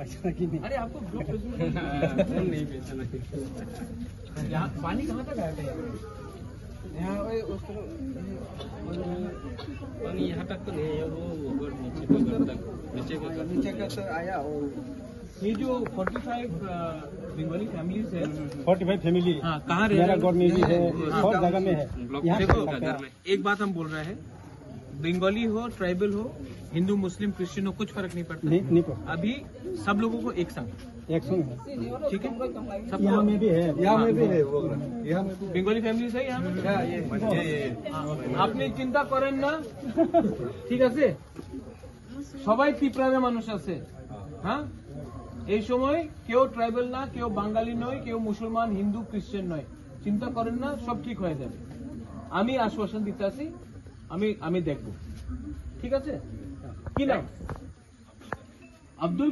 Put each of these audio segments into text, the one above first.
अच्छा कि नहीं? अरे आपको नहीं बेचना। यहाँ पानी कहाँ तक आया था? यहाँ पानी यहाँ तक तो नहीं है, वो नीचे का तो आया। और ये जो 45 बंगाली फैमिलीज है, 45 फैमिली, हाँ, कहाँ रह मेरा गौर में भी है, बहुत जगह में है। देखो एक बात हम बोल रहे हैं, बंगाली हो, ट्राइबल हो, हिंदू मुस्लिम क्रिश्चियन हो, कुछ फर्क नहीं पड़ता। नहीं पड़ता। अभी सब लोगों को एक संग है, ठीक है। सब यहाँ में भी है, यहाँ में भी है, यहाँ बंगाली फैमिलीज है यहाँ में। আপনি চিন্তা করেন না, ঠিক আছে? সবাই ত্রিপুরার মানুষ আছে, হ্যাঁ? এই সময় কেউ ট্রাইবাল না, কেউ বাঙালি নয়, কেউ মুসলমান, হিন্দু, ক্রিশ্চিয়ান নয়। চিন্তা করেন না, সব ঠিক হয়ে যাবে। আমি আশ্বাসন দিতে আছি, আমি দেখব, ঠিক আছে? কি নাম? আব্দুল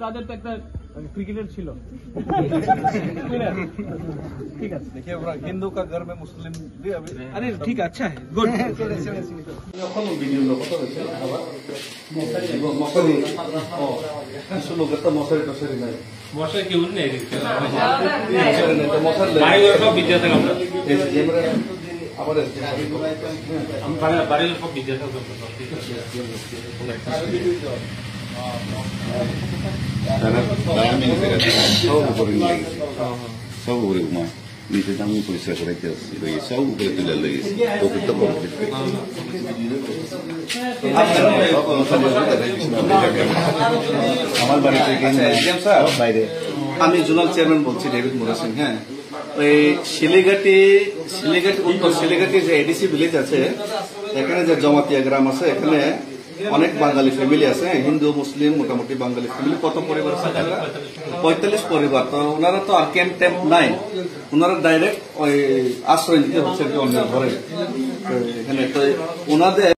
কাদের তো একটা ক্রিকেটার ছিল। ঠিক আছে, देखिए हिंदू का घर में मुस्लिम भी अभी। अरे ठीक है, अच्छा है, गुड। এখন বিভিন্ন কথা হচ্ছে আবার মশারি কিছু লোকের তো মশারি টশারি নাই। মশাই কেউ নেই, মশারি সব বিদ্যার্থী আমরা আবার বাড়ির সব বিদ্যার্থী সব উপরে ঘুমা নিচে আমি পরিষ্কার করাইতে আসছি সব উপরে তুলে লেগেছি প্রকৃত কমপ্লিট আমার বাড়ি থেকে বাইরে। আমি জোনাল চেয়ারম্যান বলছি, ডেভিড মোরাসিং। হ্যাঁ, ওই শিলিঘাটি উত্তর শিলিঘাটি যে এডিসি ভিলেজ আছে, এখানে যে জমাতিয়া গ্রাম আছে, এখানে অনেক বাঙালি ফ্যামিলি আছে, হিন্দু মুসলিম মোটামুটি বাঙালি ফ্যামিলি। কত পরিবার আছে? 45 পরিবার। তো ওনারা তো আর ক্যাম্প ট্যাম্প নাই, ওনারা ডাইরেক্ট ওই আশ্রয় নিতে হচ্ছে অন্যের ঘরে। এখানে তো ওনাদের